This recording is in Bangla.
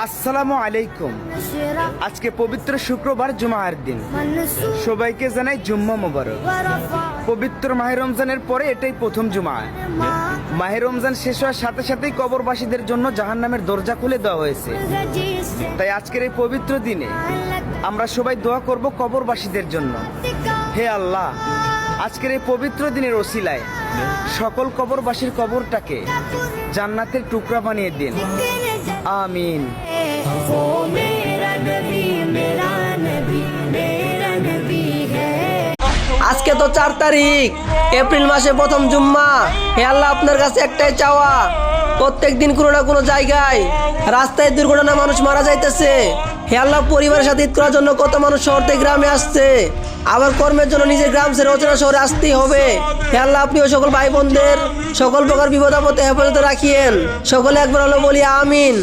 আসসালামু আলাইকুম। আজকে পবিত্র শুক্রবার জুমার দিন। সবাইকে জানাই জুম্মা মোবারক। পবিত্র মাহে রমজানের পরে এটাই প্রথম জুমা। মাহে রমজান শেষ হওয়ার সাথে সাথেই কবরবাসীদের জন্য জাহান্নামের দরজা খুলে দেওয়া হয়েছে। তাই আজকের এই পবিত্র দিনে আমরা সবাই দোয়া করব কবরবাসীদের জন্য। হে আল্লাহ, আজকের এই পবিত্র দিনের ওসিলায় সকল কবরবাসীর কবরটাকে জান্নাতের টুকরা বানিয়ে দিন, আমিন। আজকে তো 4 তারিখ এপ্রিল মাসে প্রথম জুম্মা। হে আল্লাহ, আপনার কাছে একটাই চাওয়া, প্রত্যেক দিন কোনো না কোনো জায়গায় রাস্তায় দুর্ঘটনা মানুষ মারা যাইতেছে। হে আল্লাহ, পরিবারের সাথে ঈদ করার জন্য কত মানুষ শহর থেকে গ্রামে আসছে, আবার কর্মের জন্য নিজের গ্রাম ছেড়ে অচেনা শহরে আসতেই হবে। হে আল্লাহ, আপনি ও সকল ভাই বোনদের সকল প্রকার বিপদ আপদে হেফাজতে রাখিয়েন। সকলে একবার হলো বলি আমিন।